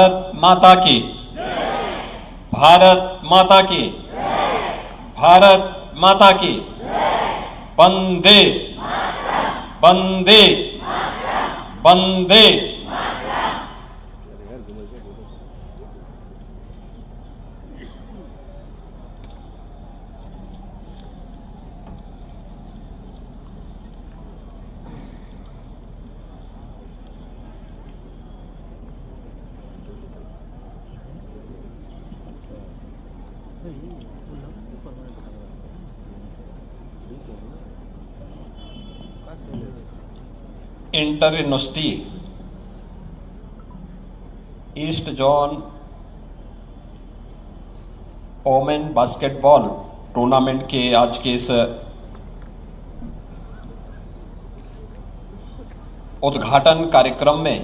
भारत माता की, भारत माता की, भारत माता की, वंदे वंदे वंदे। Inter university east zone women basketball tournament के आज के इस उद्घाटन कार्यक्रम में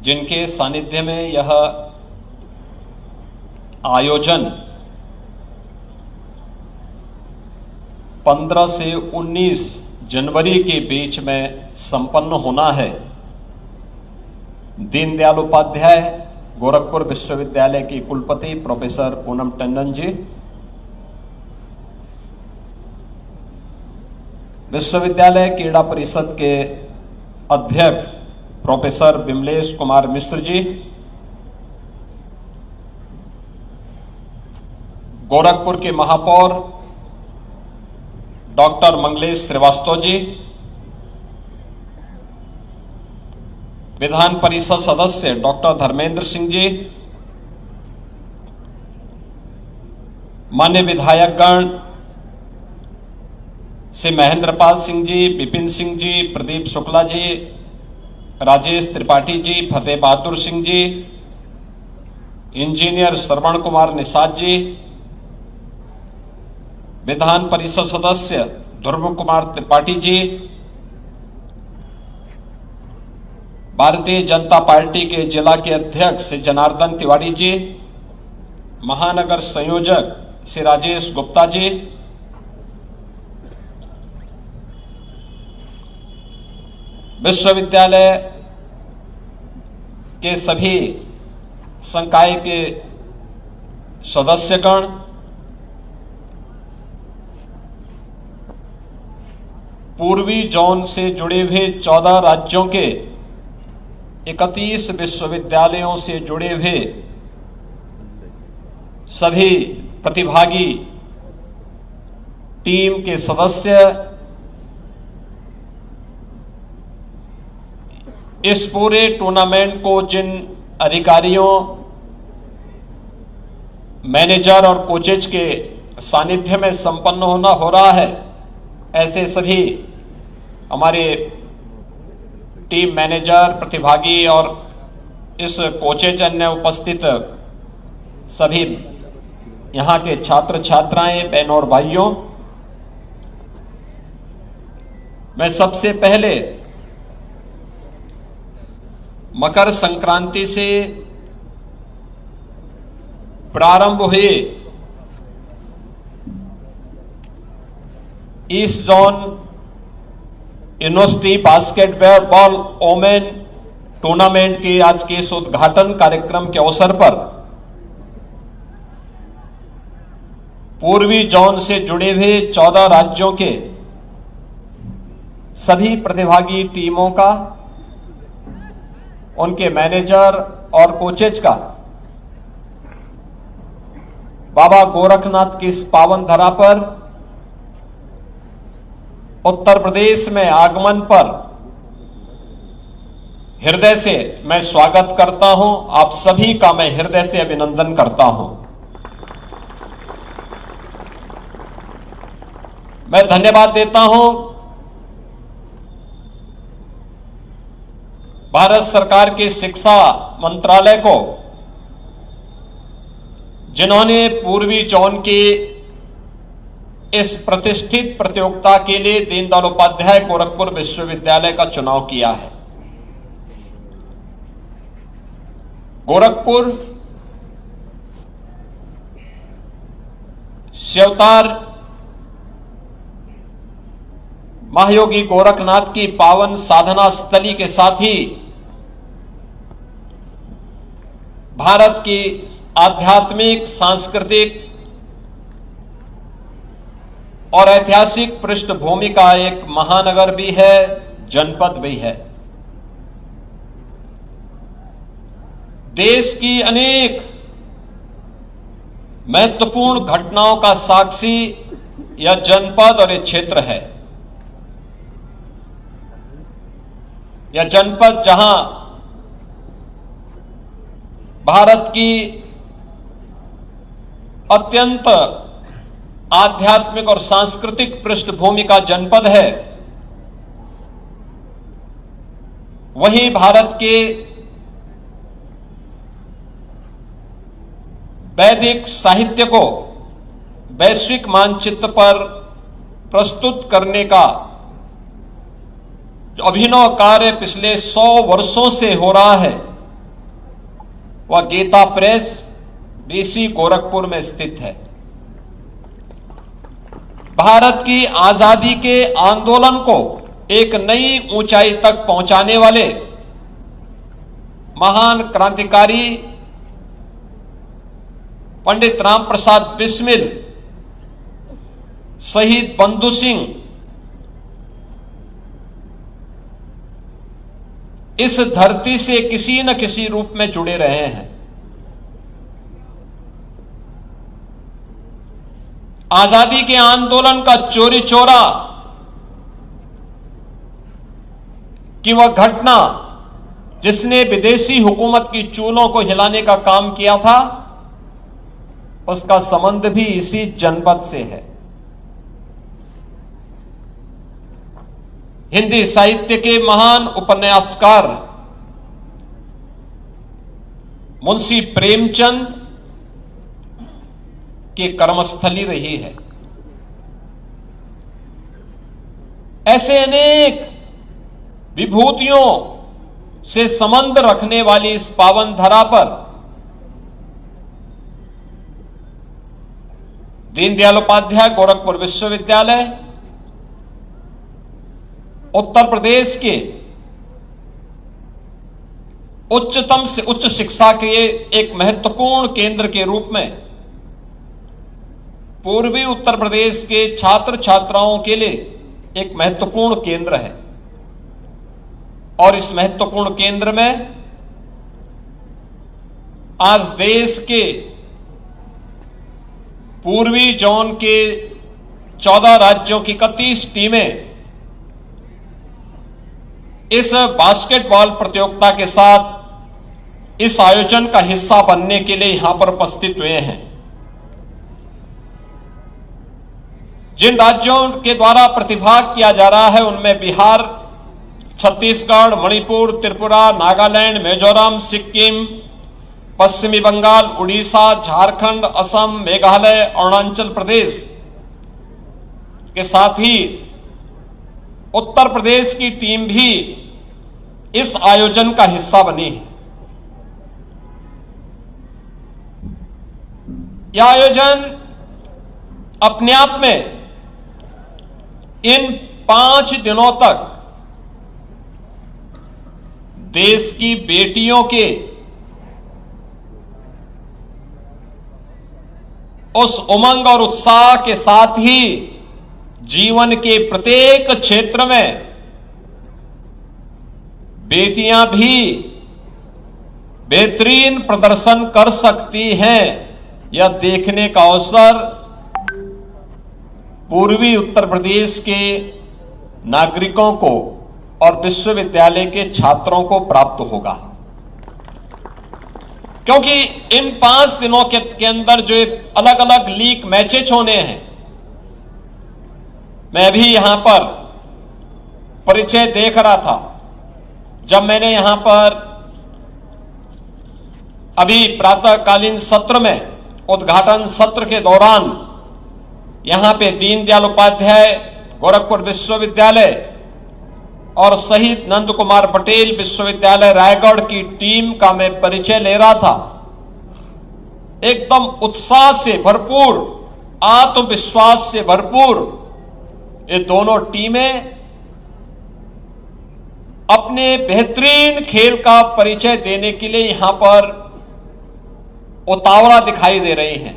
जिनके सानिध्य में यह आयोजन 15 से 19 जनवरी के बीच में संपन्न होना है, दीनदयाल उपाध्याय गोरखपुर विश्वविद्यालय की कुलपति प्रोफेसर पूनम टंडन जी, विश्वविद्यालय क्रीड़ा परिषद के अध्यक्ष प्रोफेसर विमलेश कुमार मिश्र जी, गोरखपुर के महापौर डॉक्टर मंगलेश श्रीवास्तव जी, विधान परिषद सदस्य डॉक्टर धर्मेंद्र सिंह जी, मान्य विधायकगण श्री महेंद्रपाल सिंह जी, विपिन सिंह जी, प्रदीप शुक्ला जी, राजेश त्रिपाठी जी, फतेह बहादुर सिंह जी, इंजीनियर श्रवण कुमार निषाद जी, विधान परिषद सदस्य ध्रुव कुमार त्रिपाठी जी, भारतीय जनता पार्टी के जिला के अध्यक्ष श्री जनार्दन तिवारी जी, महानगर संयोजक श्री राजेश गुप्ता जी, विश्वविद्यालय के सभी संकाय के सदस्यगण, पूर्वी जोन से जुड़े हुए 14 राज्यों के 31 विश्वविद्यालयों से जुड़े हुए सभी प्रतिभागी टीम के सदस्य, इस पूरे टूर्नामेंट को जिन अधिकारियों, मैनेजर और कोचेज के सानिध्य में संपन्न हो रहा है, ऐसे सभी हमारे टीम मैनेजर, प्रतिभागी और इस कोचेज अन्य उपस्थित सभी यहां के छात्र छात्राएं, बहनों और भाइयों, मैं सबसे पहले मकर संक्रांति से प्रारंभ हुए east zone university basketball women tournament के आज के इस उद्घाटन कार्यक्रम के अवसर पर पूर्वी जोन से जुड़े हुए 14 राज्यों के सभी प्रतिभागी टीमों का, उनके मैनेजर और कोचेज का बाबा गोरखनाथ की इस पावन धरा पर उत्तर प्रदेश में आगमन पर हृदय से मैं स्वागत करता हूं। आप सभी का मैं हृदय से अभिनंदन करता हूं। मैं धन्यवाद देता हूं भारत सरकार के शिक्षा मंत्रालय को, जिन्होंने पूर्वी जोन की इस प्रतिष्ठित प्रतियोगिता के लिए दीनदयाल उपाध्याय गोरखपुर विश्वविद्यालय का चुनाव किया है। गोरखपुर सेवतार महायोगी गोरखनाथ की पावन साधना स्थली के साथ ही भारत की आध्यात्मिक, सांस्कृतिक और ऐतिहासिक पृष्ठभूमि का एक महानगर भी है, जनपद भी है। देश की अनेक महत्वपूर्ण घटनाओं का साक्षी यह जनपद और यह क्षेत्र है। यह जनपद जहां भारत की अत्यंत आध्यात्मिक और सांस्कृतिक पृष्ठभूमि का जनपद है, वहीं भारत के वैदिक साहित्य को वैश्विक मानचित्र पर प्रस्तुत करने का जो अभिनव कार्य पिछले 100 वर्षों से हो रहा है, वह गीता प्रेस बीसी गोरखपुर में स्थित है। भारत की आजादी के आंदोलन को एक नई ऊंचाई तक पहुंचाने वाले महान क्रांतिकारी पंडित राम प्रसाद बिस्मिल, शहीद बंधु सिंह इस धरती से किसी न किसी रूप में जुड़े रहे हैं। आजादी के आंदोलन का चोरी चोरा कि वह घटना जिसने विदेशी हुकूमत की चूलों को हिलाने का काम किया था, उसका संबंध भी इसी जनपद से है। हिंदी साहित्य के महान उपन्यासकार मुंशी प्रेमचंद की कर्मस्थली रही है। ऐसे अनेक विभूतियों से संबंध रखने वाली इस पावन धरा पर दीनदयाल उपाध्याय गोरखपुर विश्वविद्यालय उत्तर प्रदेश के उच्चतम से उच्च शिक्षा के एक महत्वपूर्ण केंद्र के रूप में पूर्वी उत्तर प्रदेश के छात्र छात्राओं के लिए एक महत्वपूर्ण केंद्र है। और इस महत्वपूर्ण केंद्र में आज देश के पूर्वी जोन के 14 राज्यों की 31 टीमें इस बास्केटबॉल प्रतियोगिता के साथ इस आयोजन का हिस्सा बनने के लिए यहां पर उपस्थित हुए हैं। जिन राज्यों के द्वारा प्रतिभाग किया जा रहा है उनमें बिहार, छत्तीसगढ़, मणिपुर, त्रिपुरा, नागालैंड, मिजोरम, सिक्किम, पश्चिमी बंगाल, उड़ीसा, झारखंड, असम, मेघालय, अरुणाचल प्रदेश के साथ ही उत्तर प्रदेश की टीम भी इस आयोजन का हिस्सा बनी है। यह आयोजन अपने आप में इन 5 दिनों तक देश की बेटियों के उस उमंग और उत्साह के साथ ही जीवन के प्रत्येक क्षेत्र में बेटियां भी बेहतरीन प्रदर्शन कर सकती हैं, यह देखने का अवसर पूर्वी उत्तर प्रदेश के नागरिकों को और विश्वविद्यालय के छात्रों को प्राप्त होगा। क्योंकि इन 5 दिनों के अंदर जो अलग अलग लीग मैचेस होने हैं, मैं भी यहां पर परिचय देख रहा था। जब मैंने यहां पर अभी प्रातःकालीन सत्र में उद्घाटन सत्र के दौरान यहां पे दीनदयाल उपाध्याय गोरखपुर विश्वविद्यालय और शहीद नंद कुमार पटेल विश्वविद्यालय रायगढ़ की टीम का मैं परिचय ले रहा था, एकदम उत्साह से भरपूर, आत्मविश्वास से भरपूर ये दोनों टीमें अपने बेहतरीन खेल का परिचय देने के लिए यहां पर उतावला दिखाई दे रही हैं।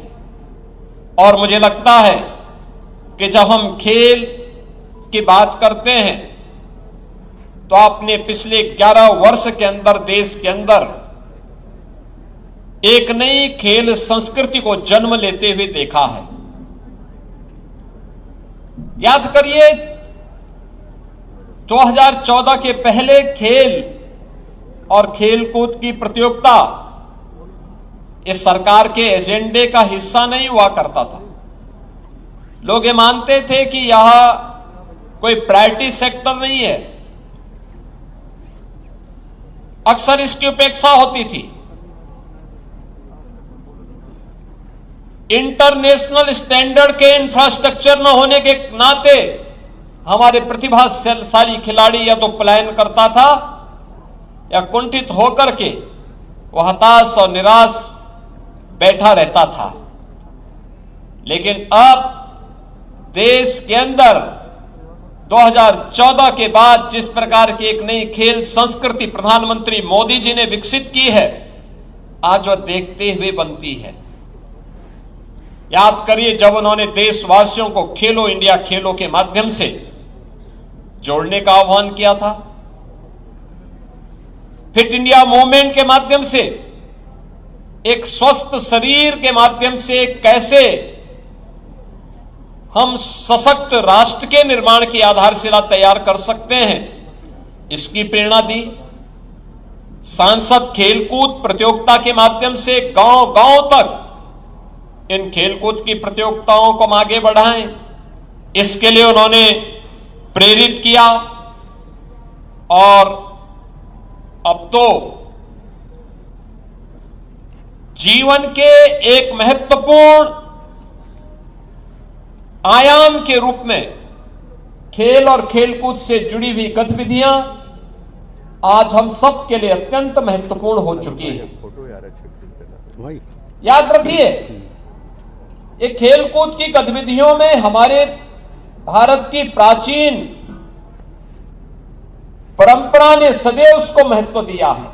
और मुझे लगता है कि जब हम खेल की बात करते हैं तो आपने पिछले 11 वर्ष के अंदर देश के अंदर एक नई खेल संस्कृति को जन्म लेते हुए देखा है। याद करिए 2014 के पहले खेल और खेलकूद की प्रतियोगिता इस सरकार के एजेंडे का हिस्सा नहीं हुआ करता था। लोग ये मानते थे कि यह कोई प्रायोरिटी सेक्टर नहीं है, अक्सर इसकी उपेक्षा होती थी। इंटरनेशनल स्टैंडर्ड के इंफ्रास्ट्रक्चर न होने के नाते हमारे प्रतिभाशाली खिलाड़ी या तो पलायन करता था या कुंठित होकर के वह हताश और निराश बैठा रहता था। लेकिन अब देश के अंदर 2014 के बाद जिस प्रकार की एक नई खेल संस्कृति प्रधानमंत्री मोदी जी ने विकसित की है, आज वह देखते हुए बनती है। याद करिए जब उन्होंने देशवासियों को खेलो इंडिया खेलों के माध्यम से जोड़ने का आह्वान किया था, फिट इंडिया मूवमेंट के माध्यम से, एक स्वस्थ शरीर के माध्यम से कैसे हम सशक्त राष्ट्र के निर्माण की आधारशिला तैयार कर सकते हैं, इसकी प्रेरणा दी। सांसद खेलकूद प्रतियोगिता के माध्यम से गांव गांव तक इन खेलकूद की प्रतियोगिताओं को हम आगे बढ़ाएं, इसके लिए उन्होंने प्रेरित किया। और अब तो जीवन के एक महत्वपूर्ण आयाम के रूप में खेल और खेलकूद से जुड़ी हुई गतिविधियां आज हम सब के लिए अत्यंत महत्वपूर्ण हो चुकी है। याद रखिए, ये खेलकूद की गतिविधियों में हमारे भारत की प्राचीन परंपरा ने सदैव उसको महत्व दिया है।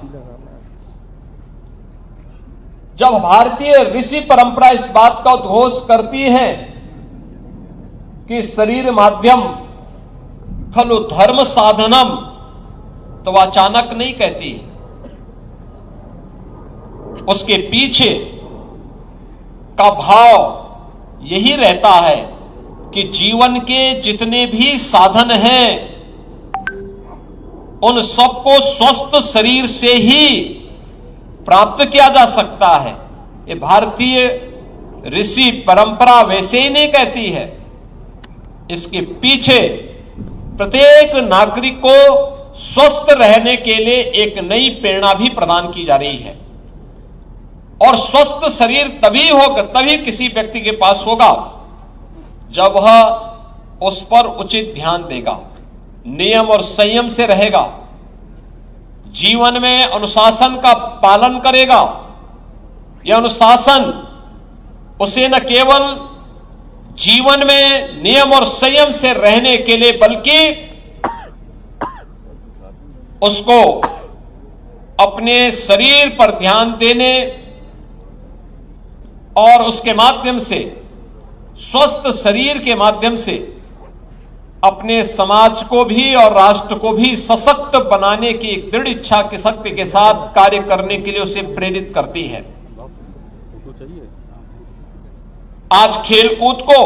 जब भारतीय ऋषि परंपरा इस बात का उद्घोष करती है कि शरीर माध्यम खलु धर्म साधनम, तो वह अचानक नहीं कहती है। उसके पीछे का भाव यही रहता है कि जीवन के जितने भी साधन हैं उन सबको स्वस्थ शरीर से ही प्राप्त किया जा सकता है। ये भारतीय ऋषि परंपरा वैसे ही नहीं कहती है, इसके पीछे प्रत्येक नागरिक को स्वस्थ रहने के लिए एक नई प्रेरणा भी प्रदान की जा रही है। और स्वस्थ शरीर तभी होगा, तभी किसी व्यक्ति के पास होगा जब वह उस पर उचित ध्यान देगा, नियम और संयम से रहेगा, जीवन में अनुशासन का पालन करेगा। यह अनुशासन उसे न केवल जीवन में नियम और संयम से रहने के लिए बल्कि उसको अपने शरीर पर ध्यान देने और उसके माध्यम से, स्वस्थ शरीर के माध्यम से अपने समाज को भी और राष्ट्र को भी सशक्त बनाने की एक दृढ़ इच्छा की शक्ति के साथ कार्य करने के लिए उसे प्रेरित करती है। आज खेलकूद को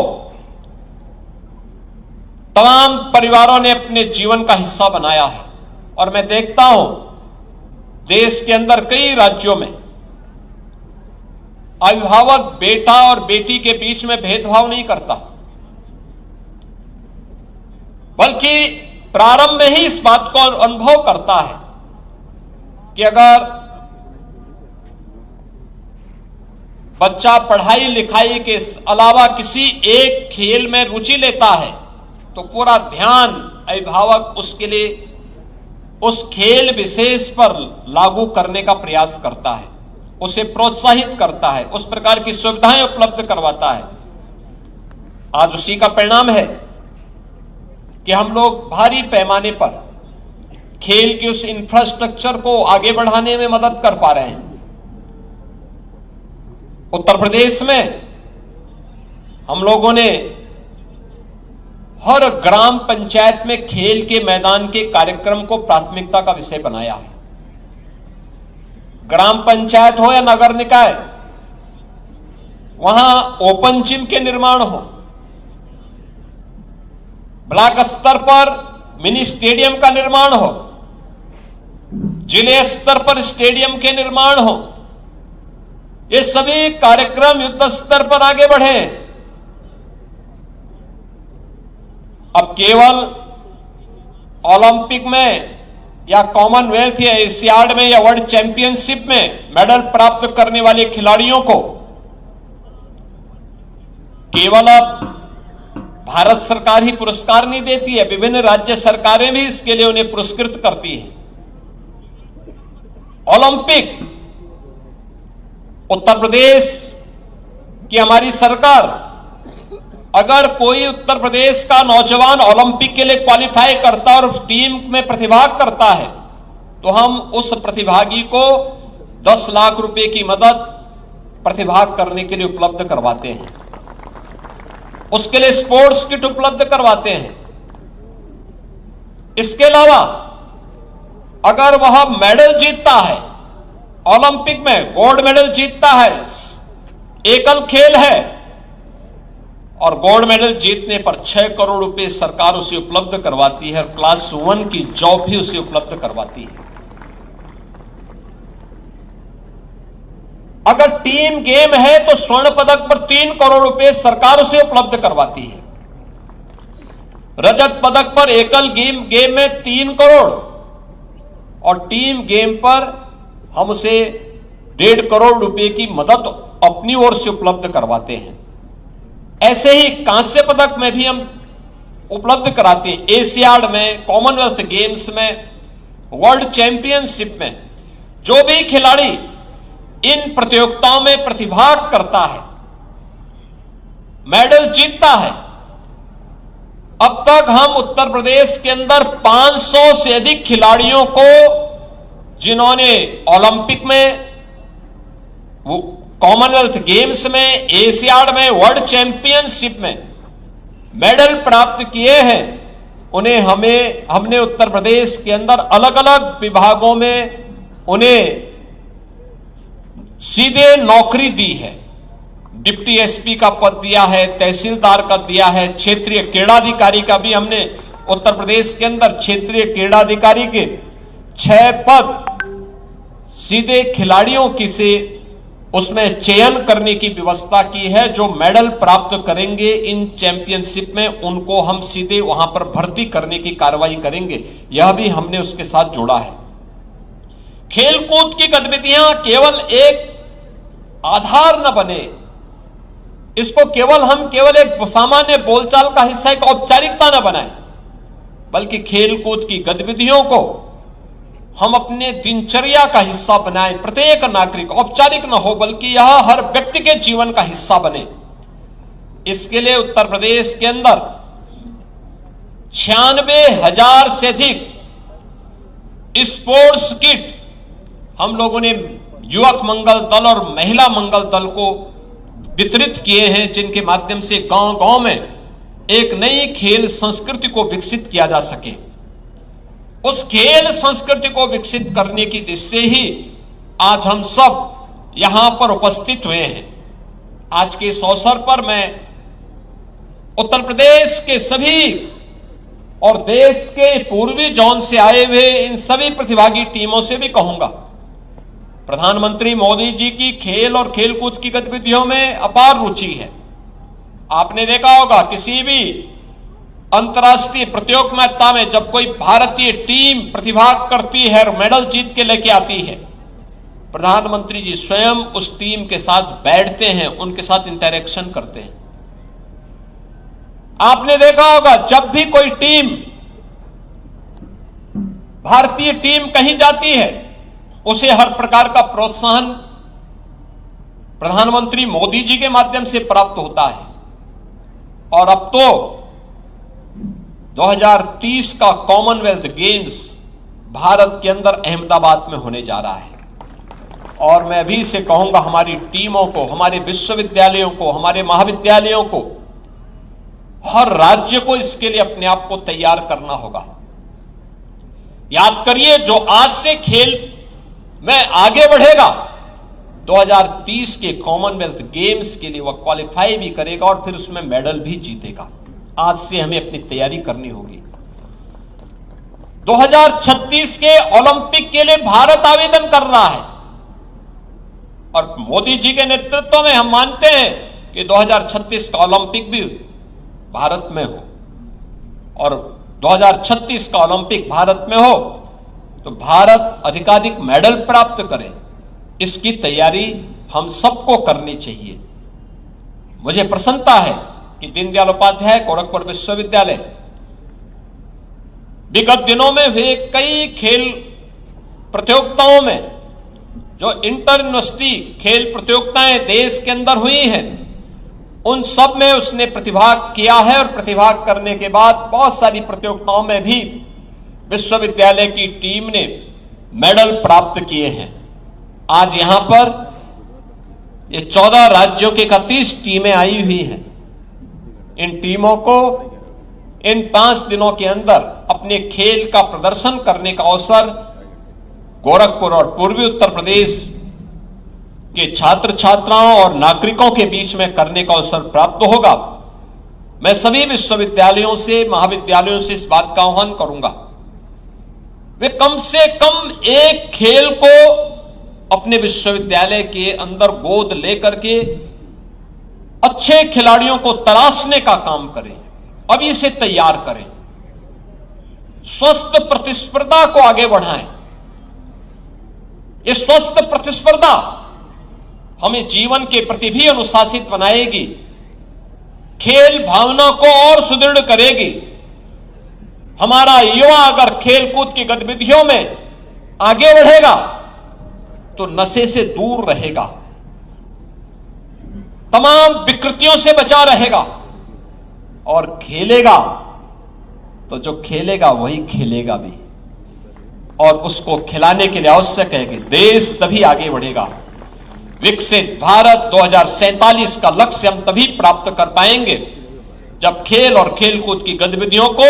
तमाम परिवारों ने अपने जीवन का हिस्सा बनाया है और मैं देखता हूं देश के अंदर कई राज्यों में अभिभावक बेटा और बेटी के बीच में भेदभाव नहीं करता, बल्कि प्रारंभ में ही इस बात को अनुभव करता है कि अगर बच्चा पढ़ाई लिखाई के अलावा किसी एक खेल में रुचि लेता है तो पूरा ध्यान अभिभावक उसके लिए उस खेल विशेष पर लागू करने का प्रयास करता है, उसे प्रोत्साहित करता है, उस प्रकार की सुविधाएं उपलब्ध करवाता है। आज उसी का परिणाम है कि हम लोग भारी पैमाने पर खेल के उस इंफ्रास्ट्रक्चर को आगे बढ़ाने में मदद कर पा रहे हैं। उत्तर प्रदेश में हम लोगों ने हर ग्राम पंचायत में खेल के मैदान के कार्यक्रम को प्राथमिकता का विषय बनाया है। ग्राम पंचायत हो या नगर निकाय, वहां ओपन जिम के निर्माण हो, ब्लॉक स्तर पर मिनी स्टेडियम का निर्माण हो, जिले स्तर पर स्टेडियम के निर्माण हो, ये सभी कार्यक्रम युद्ध स्तर पर आगे बढ़े। अब केवल ओलंपिक में या कॉमनवेल्थ या एशियाड में या वर्ल्ड चैंपियनशिप में मेडल प्राप्त करने वाले खिलाड़ियों को केवल अब भारत सरकार ही पुरस्कार नहीं देती है, विभिन्न राज्य सरकारें भी इसके लिए उन्हें पुरस्कृत करती है। ओलंपिक उत्तर प्रदेश की हमारी सरकार, अगर कोई उत्तर प्रदेश का नौजवान ओलंपिक के लिए क्वालिफाई करता है और टीम में प्रतिभाग करता है, तो हम उस प्रतिभागी को 10 लाख रुपए की मदद प्रतिभाग करने के लिए उपलब्ध करवाते हैं, उसके लिए स्पोर्ट्स किट उपलब्ध करवाते हैं। इसके अलावा अगर वह मेडल जीतता है, ओलंपिक में गोल्ड मेडल जीतता है, एकल खेल है, और गोल्ड मेडल जीतने पर 6 करोड़ रुपए सरकार उसे उपलब्ध करवाती है और क्लास 1 की जॉब भी उसे उपलब्ध करवाती है। अगर टीम गेम है तो स्वर्ण पदक पर 3 करोड़ रुपए सरकार उसे उपलब्ध करवाती है। रजत पदक पर एकल गेम में 3 करोड़ और टीम गेम पर हम उसे 1.5 करोड़ रुपए की मदद अपनी ओर से उपलब्ध करवाते हैं। ऐसे ही कांस्य पदक में भी हम उपलब्ध कराते हैं। एशियाड में, कॉमनवेल्थ गेम्स में, वर्ल्ड चैंपियनशिप में जो भी खिलाड़ी इन प्रतियोगिताओं में प्रतिभाग करता है, मेडल जीतता है, अब तक हम उत्तर प्रदेश के अंदर 500 से अधिक खिलाड़ियों को, जिन्होंने ओलंपिक में, कॉमनवेल्थ गेम्स में, एशियाड में, वर्ल्ड चैंपियनशिप में मेडल प्राप्त किए हैं, उन्हें हमने उत्तर प्रदेश के अंदर अलग अलग विभागों में उन्हें सीधे नौकरी दी है। डिप्टी एसपी का पद दिया है, तहसीलदार का दिया है, क्षेत्रीय क्रीड़ाधिकारी का भी हमने उत्तर प्रदेश के अंदर क्षेत्रीय क्रीड़ाधिकारी के 6 पद सीधे खिलाड़ियों की से उसमें चयन करने की व्यवस्था की है। जो मेडल प्राप्त करेंगे इन चैंपियनशिप में, उनको हम सीधे वहां पर भर्ती करने की कार्रवाई करेंगे। यह भी हमने उसके साथ जोड़ा है। खेलकूद की गतिविधियां केवल एक आधार न बने, इसको केवल एक सामान्य बोलचाल का हिस्सा, एक औपचारिकता न बनाए, बल्कि खेलकूद की गतिविधियों को हम अपने दिनचर्या का हिस्सा बनाएं। प्रत्येक नागरिक, औपचारिक न हो बल्कि यह हर व्यक्ति के जीवन का हिस्सा बने। इसके लिए उत्तर प्रदेश के अंदर 96,000 से अधिक स्पोर्ट्स किट हम लोगों ने युवक मंगल दल और महिला मंगल दल को वितरित किए हैं, जिनके माध्यम से गांव-गांव में एक नई खेल संस्कृति को विकसित किया जा सके। उस खेल संस्कृति को विकसित करने की दिशा से ही आज हम सब यहां पर उपस्थित हुए हैं। आज के इस अवसर पर मैं उत्तर प्रदेश के सभी और देश के पूर्वी जोन से आए हुए इन सभी प्रतिभागी टीमों से भी कहूंगा, प्रधानमंत्री मोदी जी की खेल और खेलकूद की गतिविधियों में अपार रुचि है। आपने देखा होगा किसी भी अंतर्राष्ट्रीय प्रतियोगिता में जब कोई भारतीय टीम प्रतिभाग करती है और मेडल जीत के लेके आती है, प्रधानमंत्री जी स्वयं उस टीम के साथ बैठते हैं, उनके साथ इंटरेक्शन करते हैं। आपने देखा होगा जब भी कोई टीम, भारतीय टीम कहीं जाती है, उसे हर प्रकार का प्रोत्साहन प्रधानमंत्री मोदी जी के माध्यम से प्राप्त होता है। और अब तो 2030 का कॉमनवेल्थ गेम्स भारत के अंदर अहमदाबाद में होने जा रहा है। और मैं अभी से कहूंगा हमारी टीमों को, हमारे विश्वविद्यालयों को, हमारे महाविद्यालयों को, हर राज्य को इसके लिए अपने आप को तैयार करना होगा। याद करिए, जो आज से खेल में आगे बढ़ेगा 2030 के कॉमनवेल्थ गेम्स के लिए वह क्वालिफाई भी करेगा और फिर उसमें मेडल भी जीतेगा। आज से हमें अपनी तैयारी करनी होगी। 2036 के ओलंपिक के लिए भारत आवेदन कर रहा है और मोदी जी के नेतृत्व में हम मानते हैं कि 2036 का ओलंपिक भी भारत में हो, और 2036 का ओलंपिक भारत में हो तो भारत अधिकाधिक मेडल प्राप्त करे, इसकी तैयारी हम सबको करनी चाहिए। मुझे प्रसन्नता है कि दीनदयाल उपाध्याय गोरखपुर विश्वविद्यालय विगत दिनों में हुए कई खेल प्रतियोगिताओं में, जो इंटर यूनिवर्सिटी खेल प्रतियोगिताएं देश के अंदर हुई हैं, उन सब में उसने प्रतिभाग किया है और प्रतिभाग करने के बाद बहुत सारी प्रतियोगिताओं में भी विश्वविद्यालय की टीम ने मेडल प्राप्त किए हैं। आज यहां पर ये 14 राज्यों की 31 टीमें आई हुई हैं। इन टीमों को इन 5 दिनों के अंदर अपने खेल का प्रदर्शन करने का अवसर गोरखपुर और पूर्वी उत्तर प्रदेश के छात्र छात्राओं और नागरिकों के बीच में करने का अवसर प्राप्त होगा। मैं सभी विश्वविद्यालयों से, महाविद्यालयों से इस बात का आह्वान करूंगा, वे कम से कम एक खेल को अपने विश्वविद्यालय के अंदर गोद लेकर के अच्छे खिलाड़ियों को तराशने का काम करें, अभी से तैयार करें, स्वस्थ प्रतिस्पर्धा को आगे बढ़ाएं। ये स्वस्थ प्रतिस्पर्धा हमें जीवन के प्रति भी अनुशासित बनाएगी, खेल भावना को और सुदृढ़ करेगी। हमारा युवा अगर खेल कूद की गतिविधियों में आगे बढ़ेगा तो नशे से दूर रहेगा, तमाम विकृतियों से बचा रहेगा और खेलेगा तो जो खेलेगा वही खेलेगा भी, और उसको खिलाने के लिए आवश्यक है कि देश तभी आगे बढ़ेगा। विकसित भारत 2047 का लक्ष्य हम तभी प्राप्त कर पाएंगे जब खेल और खेलकूद की गतिविधियों को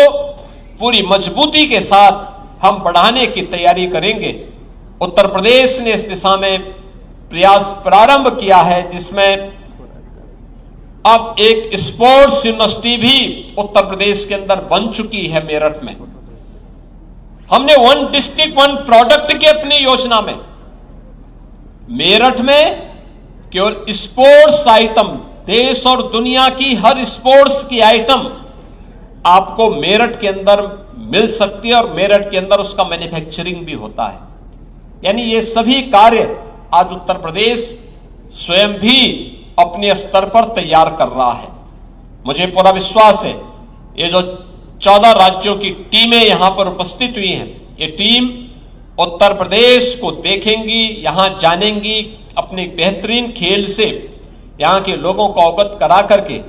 पूरी मजबूती के साथ हम बढ़ाने की तैयारी करेंगे। उत्तर प्रदेश ने इस दिशा में प्रयास प्रारंभ किया है, जिसमें अब एक स्पोर्ट्स यूनिवर्सिटी भी उत्तर प्रदेश के अंदर बन चुकी है मेरठ में। हमने 1 डिस्ट्रिक्ट 1 प्रोडक्ट की अपनी योजना में मेरठ में केवल स्पोर्ट्स आइटम, देश और दुनिया की हर स्पोर्ट्स की आइटम आपको मेरठ के अंदर मिल सकती है और मेरठ के अंदर उसका मैन्युफैक्चरिंग भी होता है। यानी ये सभी कार्य आज उत्तर प्रदेश स्वयं भी अपने स्तर पर तैयार कर रहा है। मुझे पूरा विश्वास है ये जो 14 राज्यों की टीमें यहां पर उपस्थित हुई हैं, ये टीम उत्तर प्रदेश को देखेंगी, यहां जानेंगी, अपने बेहतरीन खेल से यहां के लोगों को अवगत करा करके,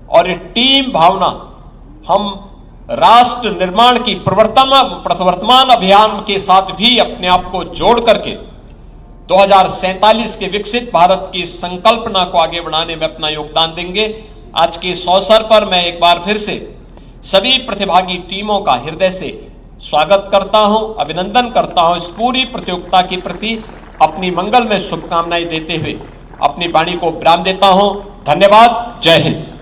और ये टीम भावना हम राष्ट्र निर्माण की प्रवर्तमान अभियान के साथ भी अपने आप को जोड़ करके 2047 के विकसित भारत की संकल्पना को आगे बढ़ाने में अपना योगदान देंगे। आज के इस अवसर पर मैं एक बार फिर से सभी प्रतिभागी टीमों का हृदय से स्वागत करता हूं, अभिनंदन करता हूं। इस पूरी प्रतियोगिता के प्रति अपनी मंगल में शुभकामनाएं देते हुए अपनी वाणी को विराम देता हूं। धन्यवाद। जय हिंद।